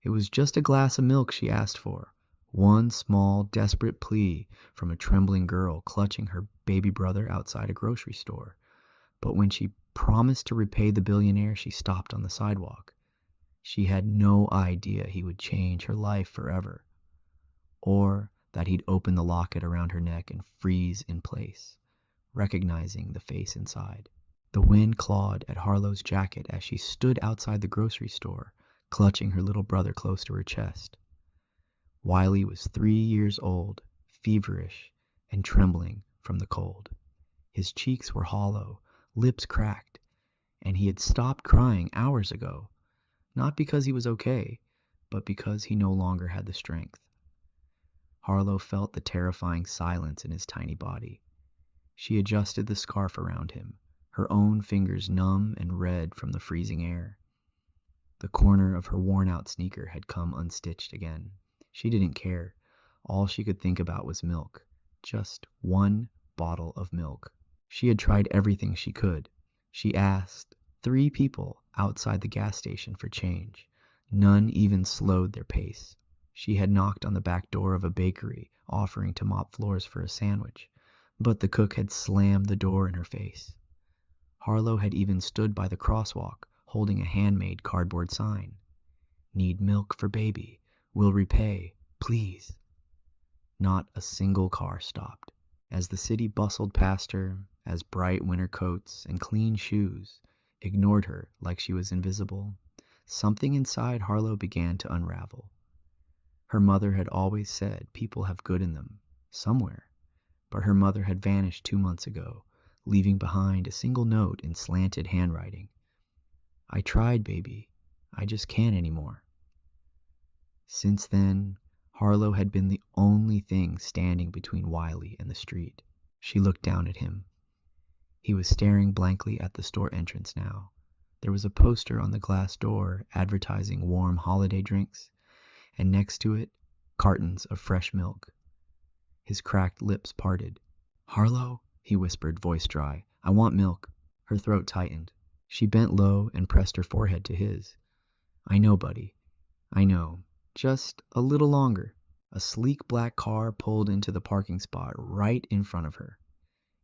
It was just a glass of milk she asked for. One small, desperate plea from a trembling girl clutching her baby brother outside a grocery store. But when she promised to repay the billionaire, she stopped on the sidewalk. She had no idea he would change her life forever, or that he'd open the locket around her neck and freeze in place, recognizing the face inside. The wind clawed at Harlow's jacket as she stood outside the grocery store, clutching her little brother close to her chest. Wiley was 3 years old, feverish and trembling from the cold. His cheeks were hollow, lips cracked, and he had stopped crying hours ago, not because he was okay, but because he no longer had the strength. Harlow felt the terrifying silence in his tiny body. She adjusted the scarf around him, her own fingers numb and red from the freezing air. The corner of her worn-out sneaker had come unstitched again. She didn't care. All she could think about was milk. Just one bottle of milk. She had tried everything she could. She asked 3 people outside the gas station for change. None even slowed their pace. She had knocked on the back door of a bakery, offering to mop floors for a sandwich, but the cook had slammed the door in her face. Harlow had even stood by the crosswalk, holding a handmade cardboard sign. Need milk for baby. Will repay. Please. Not a single car stopped. As the city bustled past her, as bright winter coats and clean shoes ignored her like she was invisible, something inside Harlow began to unravel. Her mother had always said people have good in them, somewhere, but her mother had vanished 2 months ago, leaving behind a single note in slanted handwriting. I tried, baby. I just can't anymore. Since then, Harlow had been the only thing standing between Wiley and the street. She looked down at him. He was staring blankly at the store entrance now. There was a poster on the glass door advertising warm holiday drinks, and next to it, cartons of fresh milk. His cracked lips parted. Harlow, he whispered, voice dry, I want milk. Her throat tightened. She bent low and pressed her forehead to his. I know, buddy. I know. Just a little longer. A sleek black car pulled into the parking spot right in front of her.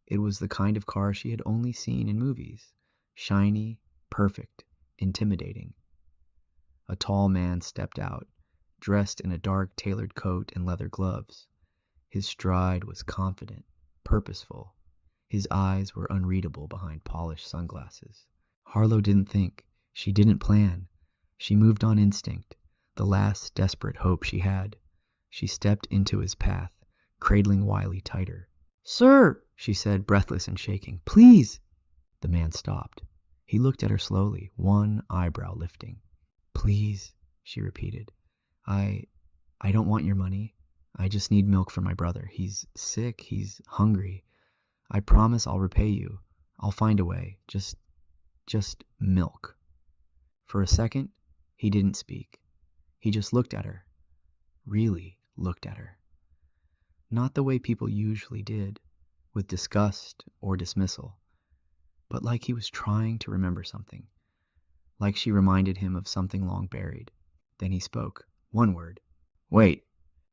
It was the kind of car she had only seen in movies. Shiny, perfect, intimidating. A tall man stepped out, dressed in a dark tailored coat and leather gloves. His stride was confident, purposeful. His eyes were unreadable behind polished sunglasses. Harlow didn't think. She didn't plan. She moved on instinct, the last desperate hope she had. She stepped into his path, cradling Wiley tighter. Sir, she said, breathless and shaking, please. The man stopped. He looked at her slowly, one eyebrow lifting. Please, she repeated. I don't want your money. I just need milk for my brother. He's sick. He's hungry. I promise I'll repay you. I'll find a way. Just milk. For a second, he didn't speak. He just looked at her. Really looked at her. Not the way people usually did, with disgust or dismissal, but like he was trying to remember something. Like she reminded him of something long buried. Then he spoke. One word. Wait.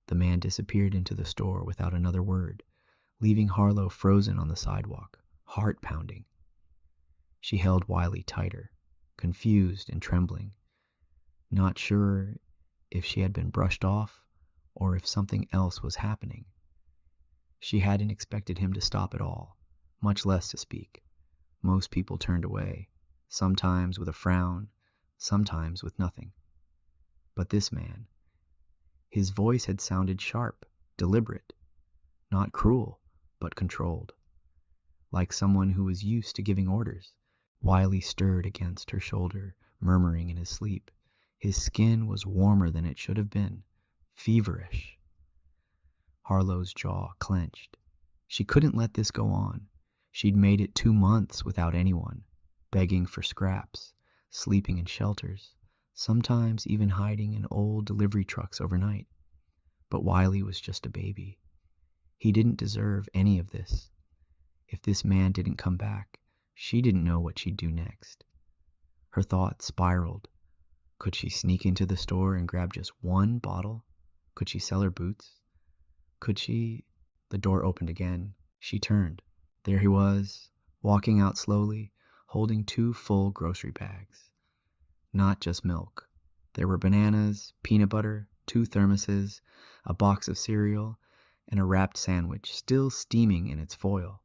The man disappeared into the store without another word, leaving Harlow frozen on the sidewalk, heart pounding. She held Wiley tighter, confused and trembling, not sure if she had been brushed off or if something else was happening. She hadn't expected him to stop at all, much less to speak. Most people turned away, sometimes with a frown, sometimes with nothing. But this man, his voice had sounded sharp, deliberate, not cruel, but controlled, like someone who was used to giving orders. Wiley stirred against her shoulder, murmuring in his sleep. His skin was warmer than it should have been, feverish. Harlow's jaw clenched. She couldn't let this go on. She'd made it 2 months without anyone, begging for scraps, sleeping in shelters, sometimes even hiding in old delivery trucks overnight. But Wiley was just a baby. He didn't deserve any of this. If this man didn't come back, she didn't know what she'd do next. Her thoughts spiraled. Could she sneak into the store and grab just one bottle? Could she sell her boots? Could she... The door opened again. She turned. There he was, walking out slowly, holding 2 full grocery bags. Not just milk. There were bananas, peanut butter, 2 thermoses, a box of cereal, and a wrapped sandwich, still steaming in its foil.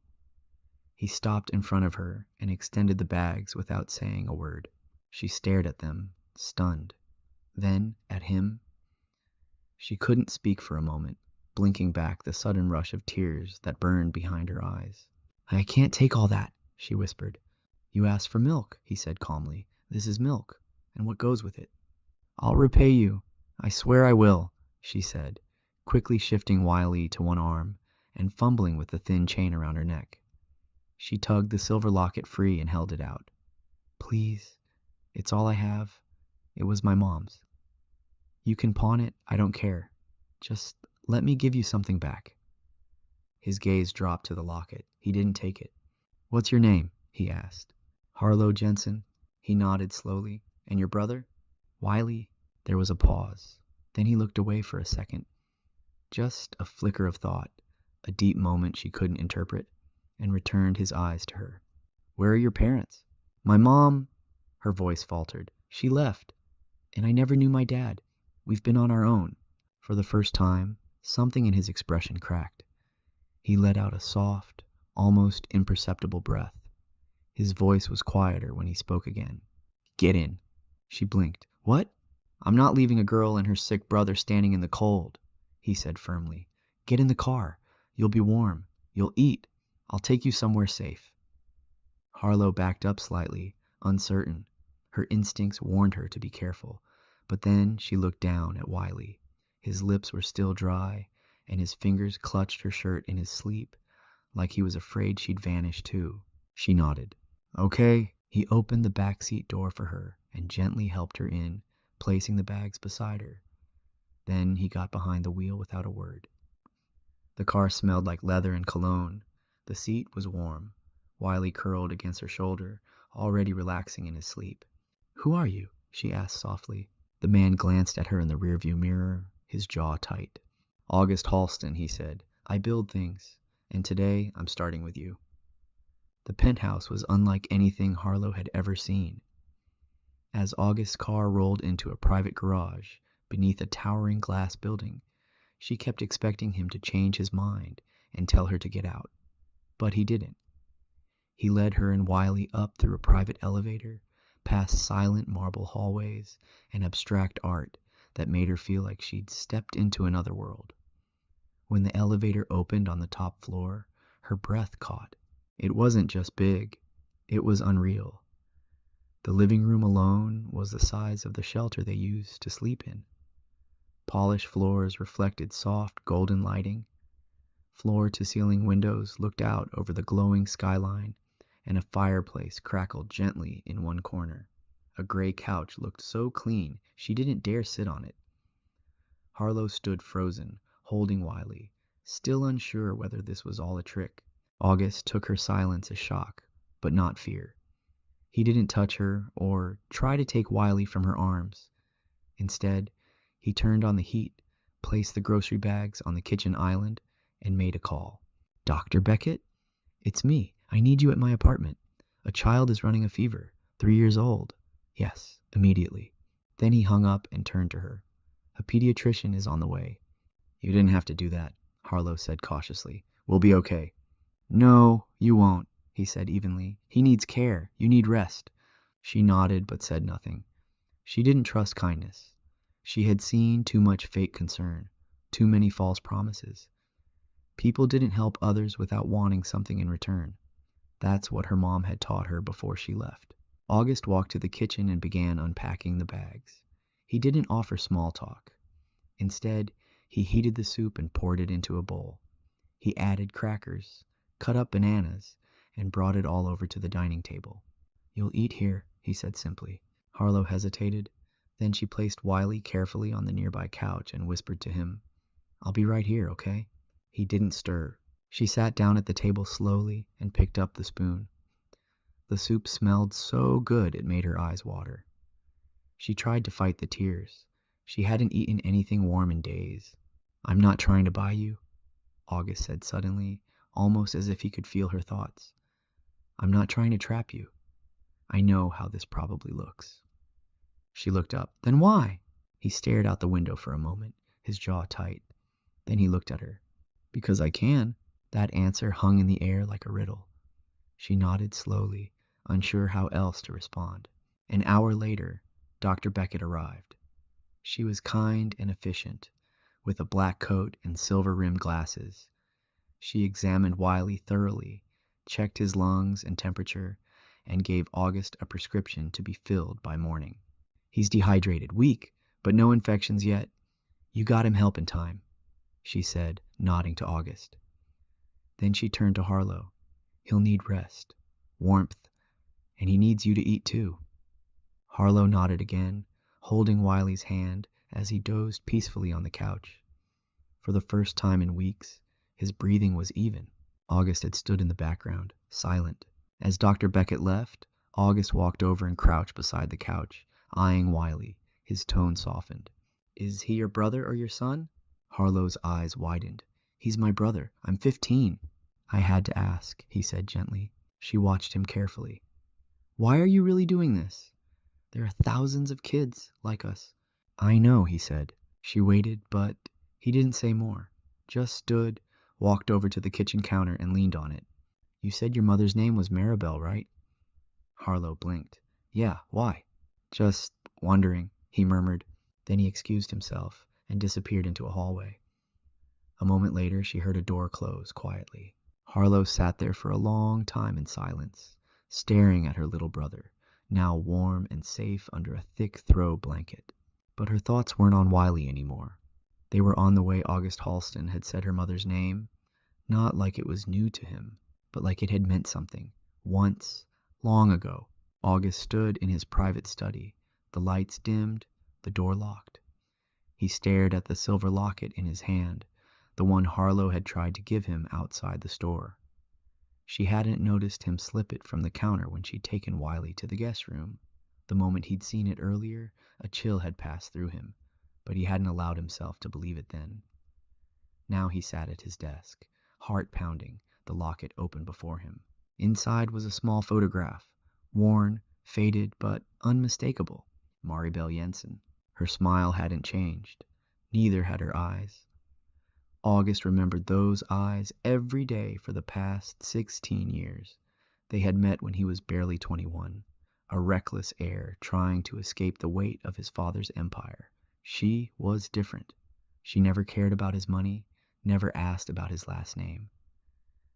He stopped in front of her and extended the bags without saying a word. She stared at them, stunned. Then at him. She couldn't speak for a moment, blinking back the sudden rush of tears that burned behind her eyes. "I can't take all that," she whispered. "You asked for milk," he said calmly. "This is milk, and what goes with it." "I'll repay you. I swear I will," she said, quickly shifting Wiley to one arm and fumbling with the thin chain around her neck. She tugged the silver locket free and held it out. "Please, it's all I have. It was my mom's. You can pawn it, I don't care. Just let me give you something back." His gaze dropped to the locket. He didn't take it. "What's your name?" he asked. "Harlow Jensen." He nodded slowly. "And your brother?" "Wiley." There was a pause. Then he looked away for a second. Just a flicker of thought, a deep moment she couldn't interpret, and returned his eyes to her. "Where are your parents?" "My mom," her voice faltered. "She left. And I never knew my dad. We've been on our own." For the first time, something in his expression cracked. He let out a soft, almost imperceptible breath. His voice was quieter when he spoke again. "Get in." She blinked. "What?" "I'm not leaving a girl and her sick brother standing in the cold," he said firmly. "Get in the car. You'll be warm. You'll eat. I'll take you somewhere safe." Harlow backed up slightly, uncertain. Her instincts warned her to be careful. But then she looked down at Wiley. His lips were still dry, and his fingers clutched her shirt in his sleep, like he was afraid she'd vanish too. She nodded. "Okay." He opened the backseat door for her and gently helped her in, placing the bags beside her. Then he got behind the wheel without a word. The car smelled like leather and cologne. The seat was warm. Wiley curled against her shoulder, already relaxing in his sleep. "Who are you?" she asked softly. The man glanced at her in the rearview mirror, his jaw tight. "August Halston," he said. "I build things, and today I'm starting with you." The penthouse was unlike anything Harlow had ever seen. As August's car rolled into a private garage beneath a towering glass building, she kept expecting him to change his mind and tell her to get out. But he didn't. He led her and Wiley up through a private elevator, past silent marble hallways and abstract art that made her feel like she'd stepped into another world. When the elevator opened on the top floor, her breath caught. It wasn't just big, it was unreal. The living room alone was the size of the shelter they used to sleep in. Polished floors reflected soft golden lighting. Floor-to-ceiling windows looked out over the glowing skyline, and a fireplace crackled gently in one corner. A gray couch looked so clean she didn't dare sit on it. Harlow stood frozen, holding Wiley, still unsure whether this was all a trick. August took her silence as shock, but not fear. He didn't touch her or try to take Wiley from her arms. Instead, he turned on the heat, placed the grocery bags on the kitchen island, and made a call. "Dr. Beckett? It's me. I need you at my apartment. A child is running a fever. 3 years old." "Yes, immediately." Then he hung up and turned to her. "A pediatrician is on the way." "You didn't have to do that," Harlow said cautiously. "We'll be okay." "No, you won't," he said evenly. "He needs care. You need rest." She nodded but said nothing. She didn't trust kindness. She had seen too much fake concern, too many false promises. People didn't help others without wanting something in return. That's what her mom had taught her before she left. August walked to the kitchen and began unpacking the bags. He didn't offer small talk. Instead, he heated the soup and poured it into a bowl. He added crackers, cut up bananas, and brought it all over to the dining table. "You'll eat here," he said simply. Harlow hesitated. Then she placed Wiley carefully on the nearby couch and whispered to him, "I'll be right here, okay?" He didn't stir. She sat down at the table slowly and picked up the spoon. The soup smelled so good it made her eyes water. She tried to fight the tears. She hadn't eaten anything warm in days. "I'm not trying to buy you," August said suddenly, almost as if he could feel her thoughts. "I'm not trying to trap you. I know how this probably looks." She looked up. "Then why?" He stared out the window for a moment, his jaw tight. Then he looked at her. "Because I can." That answer hung in the air like a riddle. She nodded slowly, unsure how else to respond. An hour later, Dr. Beckett arrived. She was kind and efficient, with a black coat and silver-rimmed glasses. She examined Wiley thoroughly, checked his lungs and temperature, and gave August a prescription to be filled by morning. "He's dehydrated, weak, but no infections yet. You got him help in time," she said, nodding to August. Then she turned to Harlow. "He'll need rest, warmth, and he needs you to eat too." Harlow nodded again, holding Wiley's hand as he dozed peacefully on the couch. For the first time in weeks, his breathing was even. August had stood in the background, silent. As Dr. Beckett left, August walked over and crouched beside the couch, eyeing Wiley. His tone softened. "Is he your brother or your son?" Harlow's eyes widened. "He's my brother. I'm 15. "I had to ask," he said gently. She watched him carefully. "Why are you really doing this? There are thousands of kids like us." "I know," he said. She waited, but he didn't say more. Just stood, walked over to the kitchen counter and leaned on it. "You said your mother's name was Maribel, right?" Harlow blinked. "Yeah, why?" "Just wondering," he murmured. Then he excused himself and disappeared into a hallway. A moment later, she heard a door close quietly. Harlow sat there for a long time in silence, staring at her little brother, now warm and safe under a thick throw blanket. But her thoughts weren't on Wiley anymore. They were on the way August Halston had said her mother's name, not like it was new to him, but like it had meant something. Once, long ago, August stood in his private study, the lights dimmed, the door locked. He stared at the silver locket in his hand, the one Harlow had tried to give him outside the store. She hadn't noticed him slip it from the counter when she'd taken Wiley to the guest room. The moment he'd seen it earlier, a chill had passed through him, but he hadn't allowed himself to believe it then. Now he sat at his desk, heart pounding, the locket open before him. Inside was a small photograph, worn, faded, but unmistakable. Maribel Jensen. Her smile hadn't changed. Neither had her eyes. August remembered those eyes every day for the past 16 years. They had met when he was barely 21, a reckless heir trying to escape the weight of his father's empire. She was different. She never cared about his money, never asked about his last name.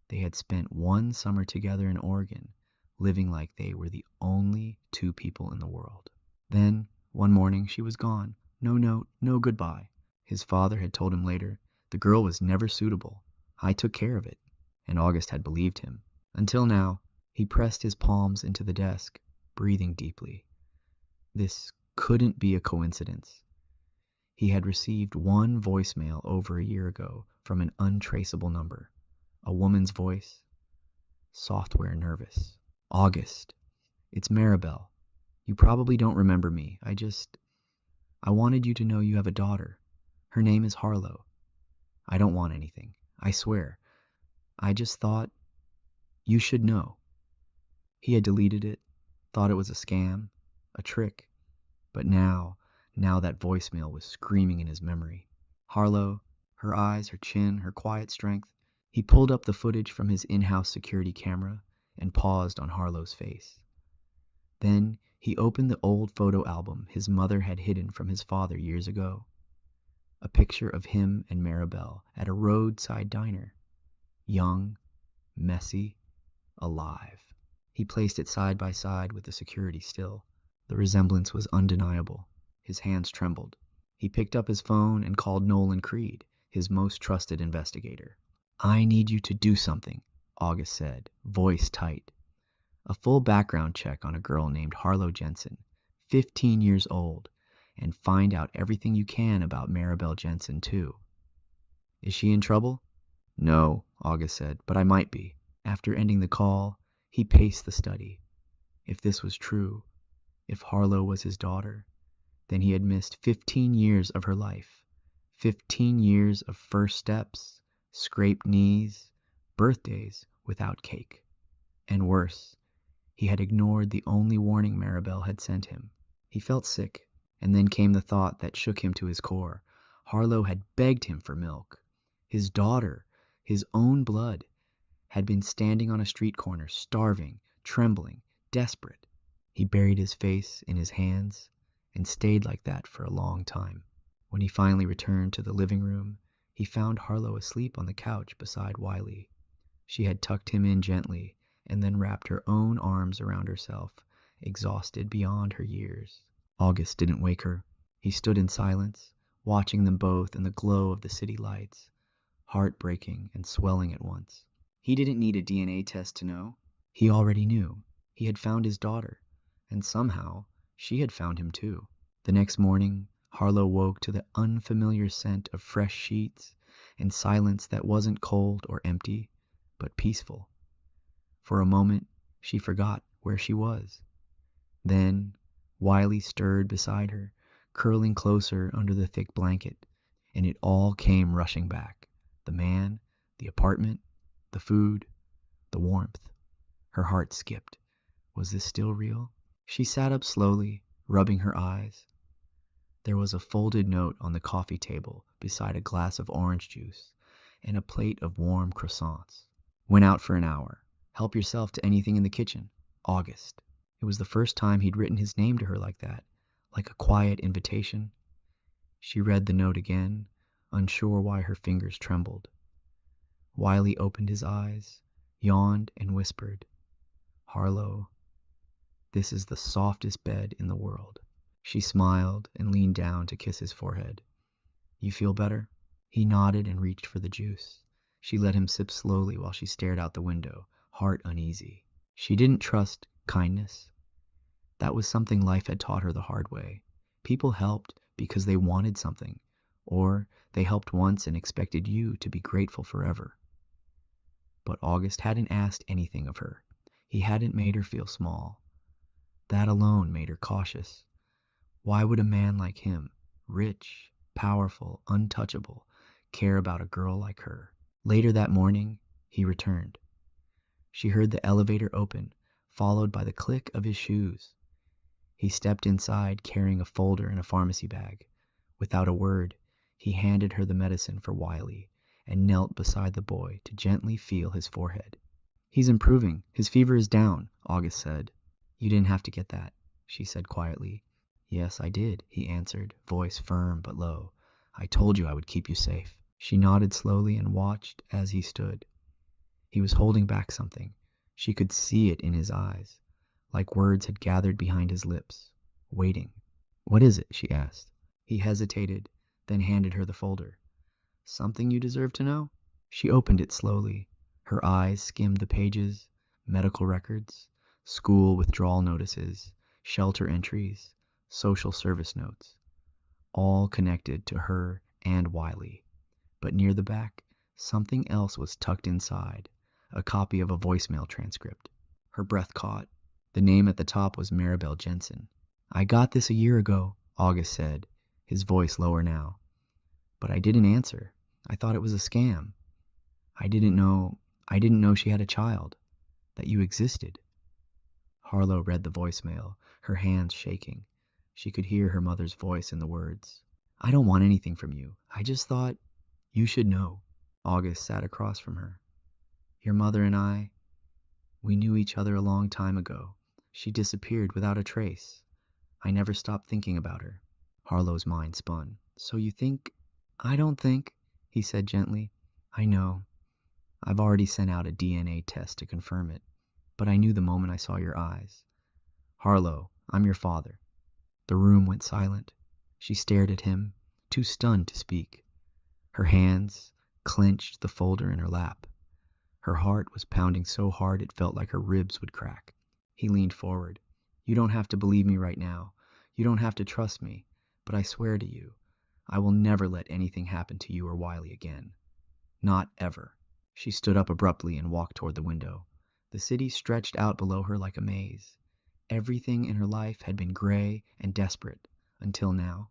They had spent one summer together in Oregon, living like they were the only two people in the world. Then, one morning, she was gone. No note, no goodbye. His father had told him later, "The girl was never suitable. I took care of it." And August had believed him. Until now, he pressed his palms into the desk, breathing deeply. This couldn't be a coincidence. He had received one voicemail over a year ago from an untraceable number. A woman's voice. Software nervous. "August, it's Maribel. You probably don't remember me. I wanted you to know you have a daughter. Her name is Harlow. I don't want anything. I swear. I just thought you should know." He had deleted it, thought it was a scam, a trick. But now that voicemail was screaming in his memory. Harlow, her eyes, her chin, her quiet strength. He pulled up the footage from his in-house security camera and paused on Harlow's face. Then he opened the old photo album his mother had hidden from his father years ago. A picture of him and Maribel at a roadside diner. Young, messy, alive. He placed it side by side with the security still. The resemblance was undeniable. His hands trembled. He picked up his phone and called Nolan Creed, his most trusted investigator. "I need you to do something," August said, voice tight. "A full background check on a girl named Harlow Jensen, 15 years old, and find out everything you can about Maribel Jensen, too." "Is she in trouble?" "No," August said, "but I might be." After ending the call, he paced the study. If this was true, if Harlow was his daughter, Then he had missed 15 years of her life. 15 years of first steps, scraped knees, birthdays without cake. And worse, he had ignored the only warning Maribel had sent him. He felt sick, and then came the thought that shook him to his core. Harlow had begged him for milk. His daughter, his own blood, had been standing on a street corner, starving, trembling, desperate. He buried his face in his hands and stayed like that for a long time. When he finally returned to the living room, he found Harlow asleep on the couch beside Wiley. She had tucked him in gently and then wrapped her own arms around herself, exhausted beyond her years. August didn't wake her. He stood in silence, watching them both in the glow of the city lights, heartbreaking and swelling at once. He didn't need a DNA test to know. He already knew. He had found his daughter, and somehow she had found him too. The next morning, Harlow woke to the unfamiliar scent of fresh sheets and silence that wasn't cold or empty, but peaceful. For a moment, she forgot where she was. Then, Wiley stirred beside her, curling closer under the thick blanket, and it all came rushing back. The man, the apartment, the food, the warmth. Her heart skipped. Was this still real? She sat up slowly, rubbing her eyes. There was a folded note on the coffee table beside a glass of orange juice and a plate of warm croissants. Went out for an hour. Help yourself to anything in the kitchen. August. It was the first time he'd written his name to her like that, like a quiet invitation. She read the note again, unsure why her fingers trembled. Wiley opened his eyes, yawned, and whispered, "Harlow, this is the softest bed in the world." She smiled and leaned down to kiss his forehead. "You feel better?" He nodded and reached for the juice. She let him sip slowly while she stared out the window, heart uneasy. She didn't trust kindness. That was something life had taught her the hard way. People helped because they wanted something, or they helped once and expected you to be grateful forever. But August hadn't asked anything of her. He hadn't made her feel small. That alone made her cautious. Why would a man like him, rich, powerful, untouchable, care about a girl like her? Later that morning, he returned. She heard the elevator open, followed by the click of his shoes. He stepped inside carrying a folder and a pharmacy bag. Without a word, he handed her the medicine for Wiley and knelt beside the boy to gently feel his forehead. "He's improving. His fever is down," August said. "You didn't have to get that," she said quietly. "Yes, I did," he answered, voice firm but low. "I told you I would keep you safe." She nodded slowly and watched as he stood. He was holding back something. She could see it in his eyes, like words had gathered behind his lips, waiting. "What is it?" she asked. He hesitated, then handed her the folder. "Something you deserve to know?" She opened it slowly. Her eyes skimmed the pages, medical records, school withdrawal notices, shelter entries, social service notes, all connected to her and Wiley. But near the back, something else was tucked inside, a copy of a voicemail transcript. Her breath caught. The name at the top was Maribel Jensen. "I got this a year ago," August said, his voice lower now. "But I didn't answer. I thought it was a scam. I didn't know she had a child, that you existed." Harlow read the voicemail, her hands shaking. She could hear her mother's voice in the words. "I don't want anything from you. I just thought you should know." August sat across from her. "Your mother and we knew each other a long time ago. She disappeared without a trace. I never stopped thinking about her." Harlow's mind spun. "So you think—" "I don't think," he said gently. "I know. I've already sent out a DNA test to confirm it. But I knew the moment I saw your eyes. Harlow, I'm your father." The room went silent. She stared at him, too stunned to speak. Her hands clenched the folder in her lap. Her heart was pounding so hard it felt like her ribs would crack. He leaned forward. "You don't have to believe me right now. You don't have to trust me. But I swear to you, I will never let anything happen to you or Wiley again. Not ever." She stood up abruptly and walked toward the window. The city stretched out below her like a maze. Everything in her life had been gray and desperate, until now.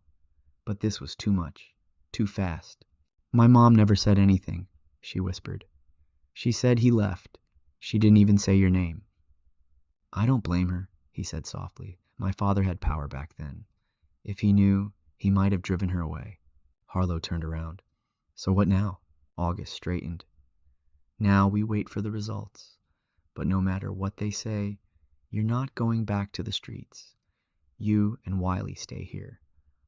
But this was too much, too fast. My mom never said anything, she whispered. She said he left. She didn't even say your name. I don't blame her, he said softly. My father had power back then. If he knew, he might have driven her away. Harlow turned around. So what now? August straightened. Now we wait for the results. But no matter what they say, you're not going back to the streets. You and Wiley stay here.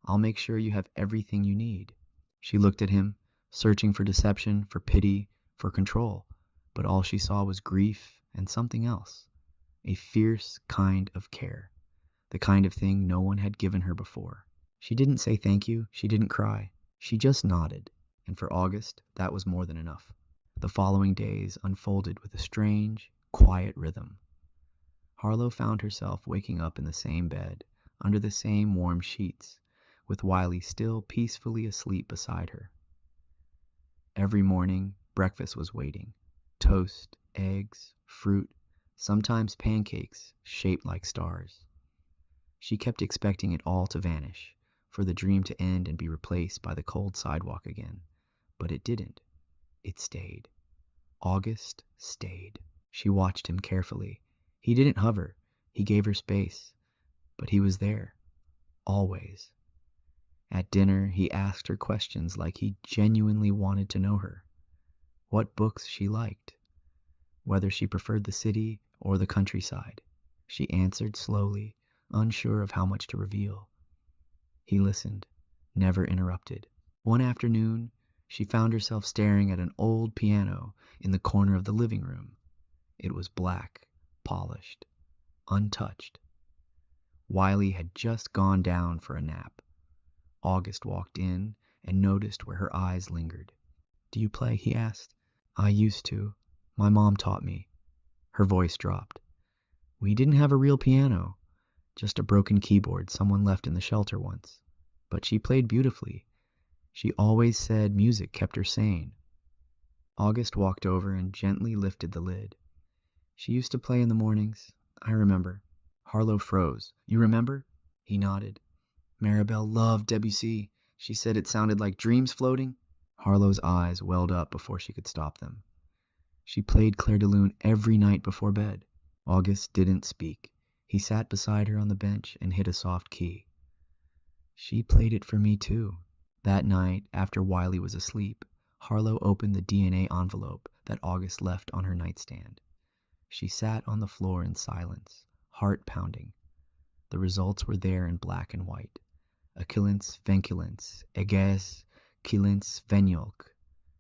I'll make sure you have everything you need. She looked at him, searching for deception, for pity, for control. But all she saw was grief and something else. A fierce kind of care. The kind of thing no one had given her before. She didn't say thank you. She didn't cry. She just nodded. And for August, that was more than enough. The following days unfolded with a strange, quiet rhythm. Harlow found herself waking up in the same bed, under the same warm sheets, with Wiley still peacefully asleep beside her. Every morning, breakfast was waiting. Toast, eggs, fruit, sometimes pancakes shaped like stars. She kept expecting it all to vanish, for the dream to end and be replaced by the cold sidewalk again. But it didn't. It stayed. August stayed. She watched him carefully. He didn't hover. He gave her space. But he was there. Always. At dinner, he asked her questions like he genuinely wanted to know her. What books she liked. Whether she preferred the city or the countryside. She answered slowly, unsure of how much to reveal. He listened, never interrupted. One afternoon, she found herself staring at an old piano in the corner of the living room. It was black, polished, untouched. Wiley had just gone down for a nap. August walked in and noticed where her eyes lingered. Do you play? He asked. I used to. My mom taught me. Her voice dropped. We didn't have a real piano, just a broken keyboard someone left in the shelter once. But she played beautifully. She always said music kept her sane. August walked over and gently lifted the lid. She used to play in the mornings. I remember. Harlow froze. You remember? He nodded. Maribel loved Debussy. She said it sounded like dreams floating. Harlow's eyes welled up before she could stop them. She played Clair de Lune every night before bed. August didn't speak. He sat beside her on the bench and hit a soft key. She played it for me too. That night, after Wiley was asleep, Harlow opened the DNA envelope that August left on her nightstand. She sat on the floor in silence, heart pounding. The results were there in black and white. Achillens venculens, eges, kilens veniolk,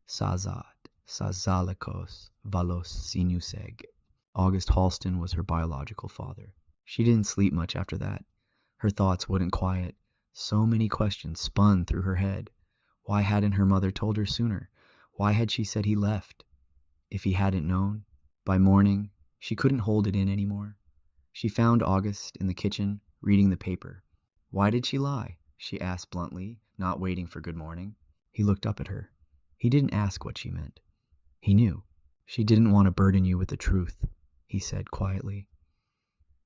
sazad, sazalikos, valos sinuseg. August Halston was her biological father. She didn't sleep much after that. Her thoughts wouldn't quiet. So many questions spun through her head. Why hadn't her mother told her sooner? Why had she said he left? If he hadn't known? By morning, she couldn't hold it in anymore. She found August in the kitchen, reading the paper. Why did she lie? She asked bluntly, not waiting for good morning. He looked up at her. He didn't ask what she meant. He knew. She didn't want to burden you with the truth, he said quietly.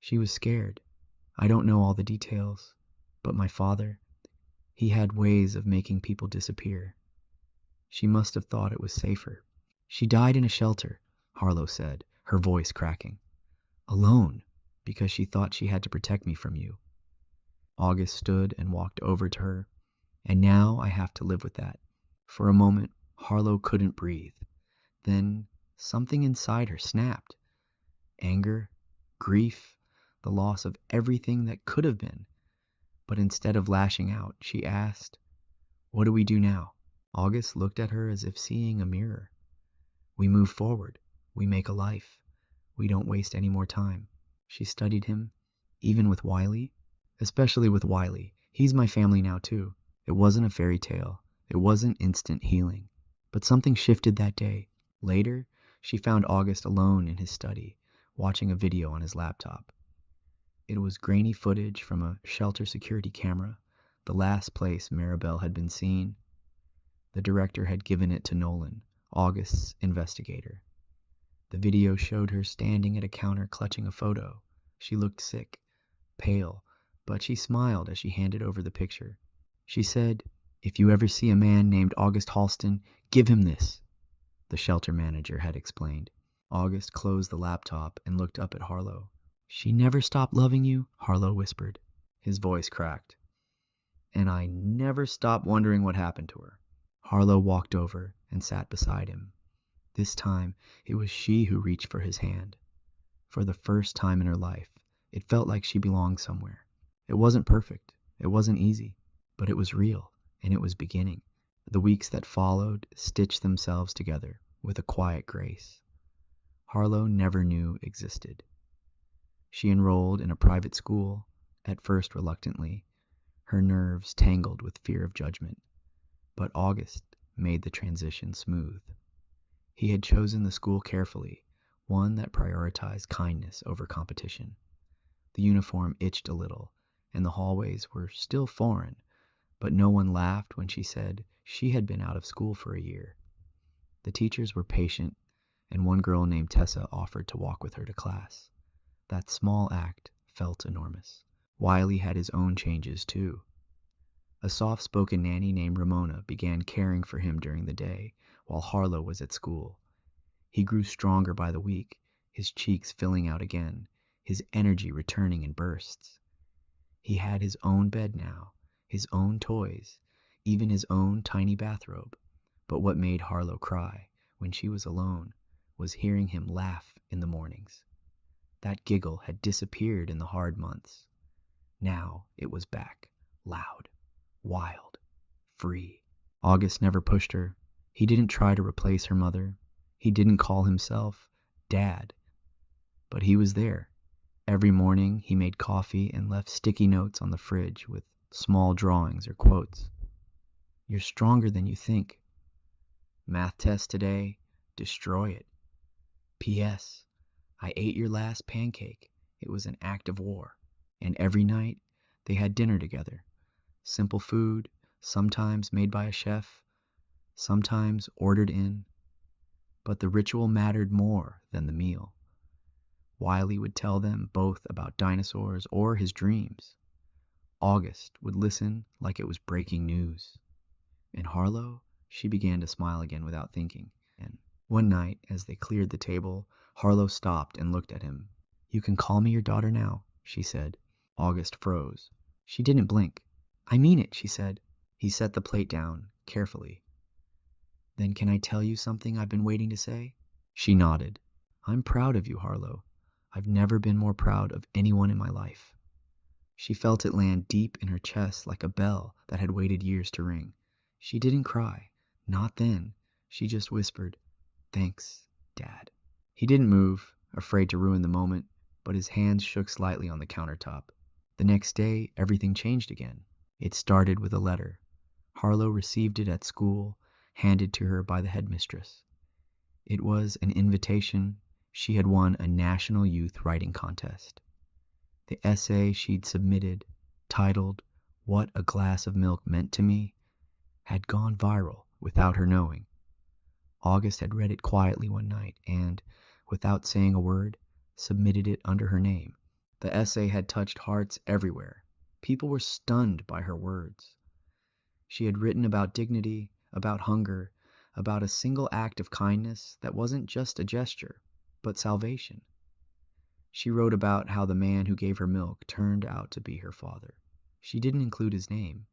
She was scared. I don't know all the details, but my father, he had ways of making people disappear. She must have thought it was safer. She died in a shelter, Harlow said, her voice cracking. Alone, because she thought she had to protect me from you. August stood and walked over to her, and now I have to live with that. For a moment, Harlow couldn't breathe. Then something inside her snapped. Anger, grief, the loss of everything that could have been. But instead of lashing out, she asked, what do we do now? August looked at her as if seeing a mirror. We move forward. We make a life. We don't waste any more time. She studied him, even with Wiley. Especially with Wiley. He's my family now too. It wasn't a fairy tale. It wasn't instant healing. But something shifted that day. Later, she found August alone in his study, watching a video on his laptop. It was grainy footage from a shelter security camera, the last place Maribel had been seen. The director had given it to Nolan, August's investigator. The video showed her standing at a counter clutching a photo. She looked sick, pale, but she smiled as she handed over the picture. She said, "If you ever see a man named August Halston, give him this," the shelter manager had explained. August closed the laptop and looked up at Harlow. "She never stopped loving you?" Harlow whispered. His voice cracked. "And I never stopped wondering what happened to her." Harlow walked over and sat beside him. This time, it was she who reached for his hand. For the first time in her life, it felt like she belonged somewhere. It wasn't perfect, it wasn't easy, but it was real, and it was beginning. The weeks that followed stitched themselves together with a quiet grace Harlow never knew existed. She enrolled in a private school, at first reluctantly, her nerves tangled with fear of judgment. But August made the transition smooth. He had chosen the school carefully, one that prioritized kindness over competition. The uniform itched a little, and the hallways were still foreign, but no one laughed when she said she had been out of school for a year. The teachers were patient, and one girl named Tessa offered to walk with her to class. That small act felt enormous. Wiley had his own changes, too. A soft-spoken nanny named Ramona began caring for him during the day while Harlow was at school. He grew stronger by the week, his cheeks filling out again, his energy returning in bursts. He had his own bed now, his own toys, even his own tiny bathrobe. But what made Harlow cry when she was alone was hearing him laugh in the mornings. That giggle had disappeared in the hard months. Now it was back, loud, wild, free. August never pushed her. He didn't try to replace her mother. He didn't call himself Dad. But he was there. Every morning he made coffee and left sticky notes on the fridge with small drawings or quotes. "You're stronger than you think. Math test today, destroy it. P.S. I ate your last pancake. It was an act of war." And every night they had dinner together. Simple food, sometimes made by a chef, sometimes ordered in. But the ritual mattered more than the meal. Wiley would tell them both about dinosaurs or his dreams. August would listen like it was breaking news. And Harlow, she began to smile again without thinking. And one night, as they cleared the table, Harlow stopped and looked at him. "You can call me your daughter now," she said. August froze. She didn't blink. "I mean it," she said. He set the plate down, carefully. "Then can I tell you something I've been waiting to say?" She nodded. "I'm proud of you, Harlow. I've never been more proud of anyone in my life." She felt it land deep in her chest like a bell that had waited years to ring. She didn't cry. Not then. She just whispered, "Thanks, Dad." He didn't move, afraid to ruin the moment, but his hands shook slightly on the countertop. The next day, everything changed again. It started with a letter. Harlow received it at school, handed to her by the headmistress. It was an invitation. She had won a national youth writing contest. The essay she'd submitted, titled "What a Glass of Milk Meant to Me," had gone viral without her knowing. August had read it quietly one night and, without saying a word, submitted it under her name. The essay had touched hearts everywhere. People were stunned by her words. She had written about dignity, about hunger, about a single act of kindness that wasn't just a gesture, but salvation. She wrote about how the man who gave her milk turned out to be her father. She didn't include his name,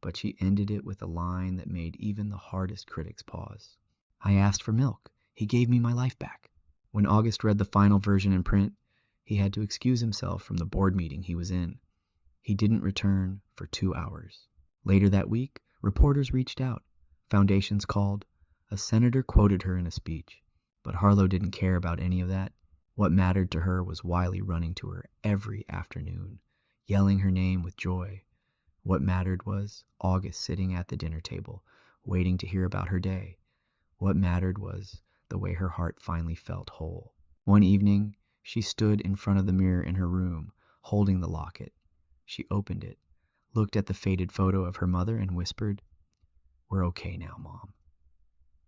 but she ended it with a line that made even the hardest critics pause. "I asked for milk. He gave me my life back." When August read the final version in print, he had to excuse himself from the board meeting he was in. He didn't return for 2 hours. Later that week, reporters reached out. Foundations called. A senator quoted her in a speech. But Harlow didn't care about any of that. What mattered to her was Wiley running to her every afternoon, yelling her name with joy. What mattered was August sitting at the dinner table, waiting to hear about her day. What mattered was the way her heart finally felt whole. One evening, she stood in front of the mirror in her room, holding the locket. She opened it, looked at the faded photo of her mother, and whispered, "We're okay now, Mom.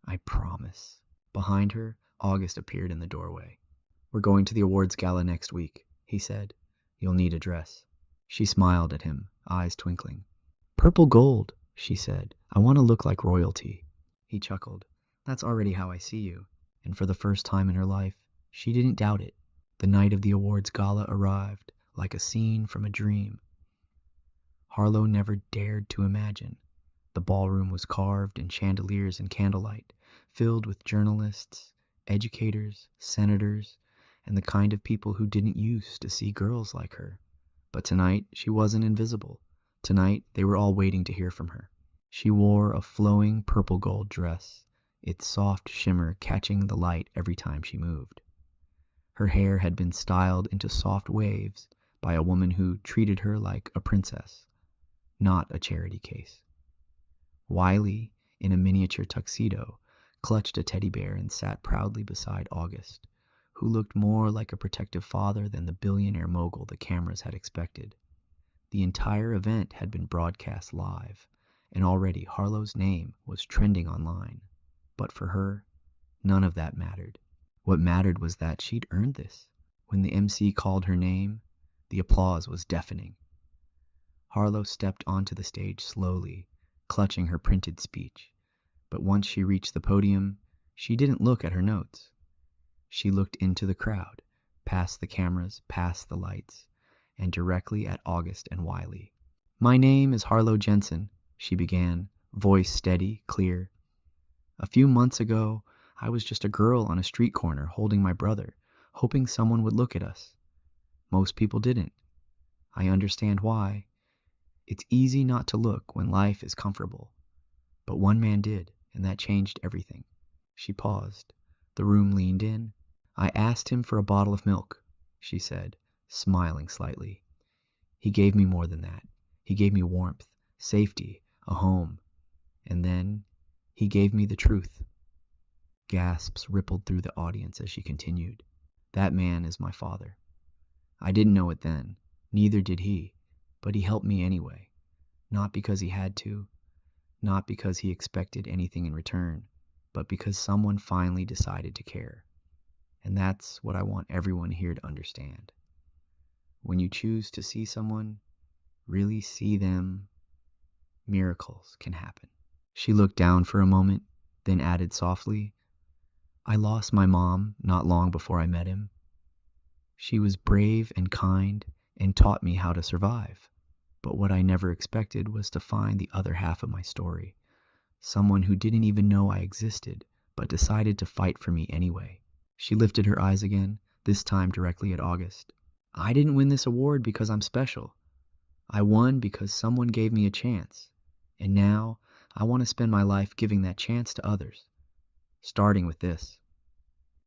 I promise." Behind her, August appeared in the doorway. "We're going to the awards gala next week," he said. "You'll need a dress." She smiled at him, eyes twinkling. Purple gold, she said. I want to look like royalty. He chuckled. That's already how I see you. And for the first time in her life, she didn't doubt it. The night of the awards gala arrived, like a scene from a dream. Harlow never dared to imagine. The ballroom was carved in chandeliers and candlelight, filled with journalists, educators, senators, and the kind of people who didn't used to see girls like her. But tonight, she wasn't invisible. Tonight, they were all waiting to hear from her. She wore a flowing purple gold dress, its soft shimmer catching the light every time she moved. Her hair had been styled into soft waves by a woman who treated her like a princess, not a charity case. Wiley, in a miniature tuxedo, clutched a teddy bear and sat proudly beside August, who looked more like a protective father than the billionaire mogul the cameras had expected. The entire event had been broadcast live, and already Harlow's name was trending online. But for her, none of that mattered. What mattered was that she'd earned this. When the MC called her name, the applause was deafening. Harlow stepped onto the stage slowly, clutching her printed speech. But once she reached the podium, she didn't look at her notes. She looked into the crowd, past the cameras, past the lights, and directly at August and Wiley. My name is Harlow Jensen, she began, voice steady, clear. A few months ago, I was just a girl on a street corner holding my brother, hoping someone would look at us. Most people didn't. I understand why. It's easy not to look when life is comfortable. But one man did, and that changed everything. She paused. The room leaned in. I asked him for a bottle of milk, she said, smiling slightly. He gave me more than that. He gave me warmth, safety, a home. And then he gave me the truth. Gasps rippled through the audience as she continued. That man is my father. I didn't know it then. Neither did he. But he helped me anyway. Not because he had to. Not because he expected anything in return. But because someone finally decided to care. And that's what I want everyone here to understand. When you choose to see someone, really see them, miracles can happen. She looked down for a moment, then added softly, I lost my mom not long before I met him. She was brave and kind and taught me how to survive. But what I never expected was to find the other half of my story. Someone who didn't even know I existed, but decided to fight for me anyway. She lifted her eyes again, this time directly at August. I didn't win this award because I'm special. I won because someone gave me a chance. And now I want to spend my life giving that chance to others. Starting with this.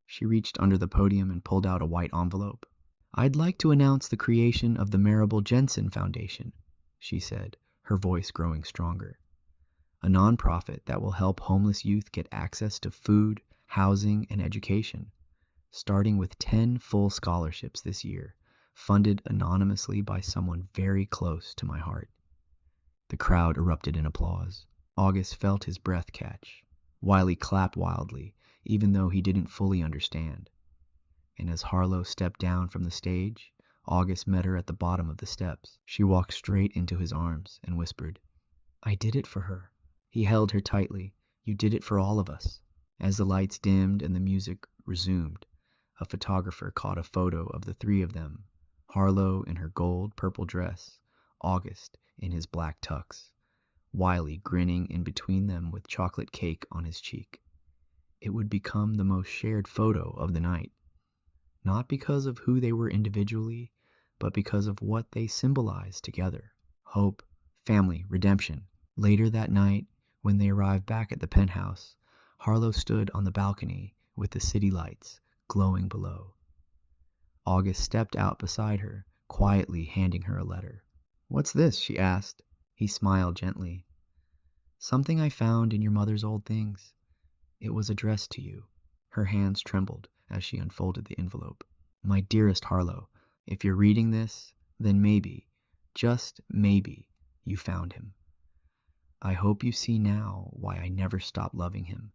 She reached under the podium and pulled out a white envelope. I'd like to announce the creation of the Marable Jensen Foundation, she said, her voice growing stronger. A nonprofit that will help homeless youth get access to food, housing, and education, starting with 10 full scholarships this year, funded anonymously by someone very close to my heart. The crowd erupted in applause. August felt his breath catch. Wiley clapped wildly, even though he didn't fully understand. And as Harlow stepped down from the stage, August met her at the bottom of the steps. She walked straight into his arms and whispered, I did it for her. He held her tightly. You did it for all of us. As the lights dimmed and the music resumed, a photographer caught a photo of the three of them, Harlow in her gold purple dress, August in his black tux, Wiley grinning in between them with chocolate cake on his cheek. It would become the most shared photo of the night. Not because of who they were individually, but because of what they symbolized together. Hope, family, redemption. Later that night, when they arrived back at the penthouse, Harlow stood on the balcony with the city lights glowing below. August stepped out beside her, quietly handing her a letter. What's this? She asked. He smiled gently. Something I found in your mother's old things. It was addressed to you. Her hands trembled as she unfolded the envelope. My dearest Harlow, if you're reading this, then maybe, just maybe, you found him. I hope you see now why I never stopped loving him,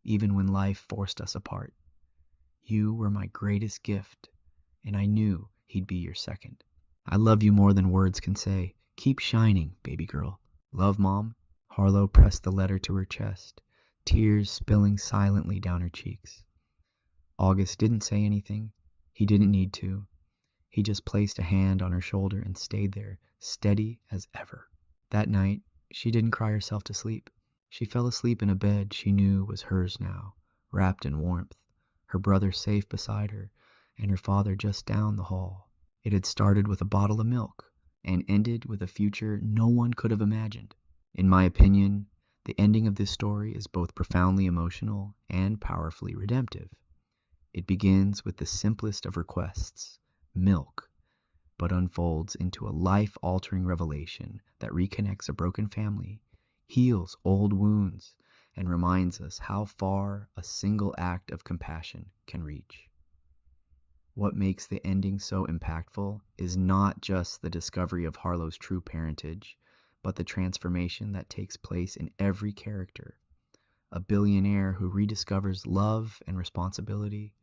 even when life forced us apart. You were my greatest gift, and I knew he'd be your second. I love you more than words can say. Keep shining, baby girl. Love, Mom. Harlow pressed the letter to her chest, tears spilling silently down her cheeks. August didn't say anything. He didn't need to. He just placed a hand on her shoulder and stayed there, steady as ever. That night, she didn't cry herself to sleep. She fell asleep in a bed she knew was hers now, wrapped in warmth, her brother safe beside her, and her father just down the hall. It had started with a bottle of milk and ended with a future no one could have imagined. In my opinion, the ending of this story is both profoundly emotional and powerfully redemptive. It begins with the simplest of requests, milk, but unfolds into a life-altering revelation that reconnects a broken family, heals old wounds, and reminds us how far a single act of compassion can reach. What makes the ending so impactful is not just the discovery of Harlow's true parentage, but the transformation that takes place in every character. A billionaire who rediscovers love and responsibility,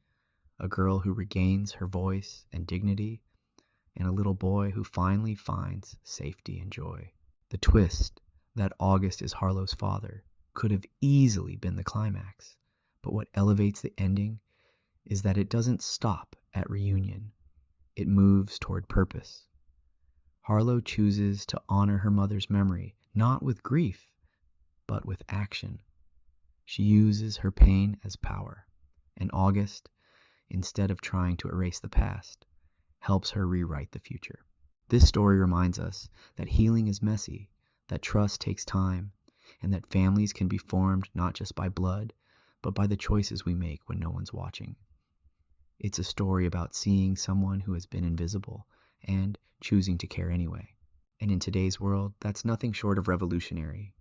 a girl who regains her voice and dignity, and a little boy who finally finds safety and joy. The twist that August is Harlow's father could have easily been the climax, but what elevates the ending is that it doesn't stop at reunion. It moves toward purpose. Harlow chooses to honor her mother's memory, not with grief, but with action. She uses her pain as power, and August, instead of trying to erase the past, helps her rewrite the future. This story reminds us that healing is messy, that trust takes time, and that families can be formed not just by blood, but by the choices we make when no one's watching. It's a story about seeing someone who has been invisible and choosing to care anyway. And in today's world, that's nothing short of revolutionary.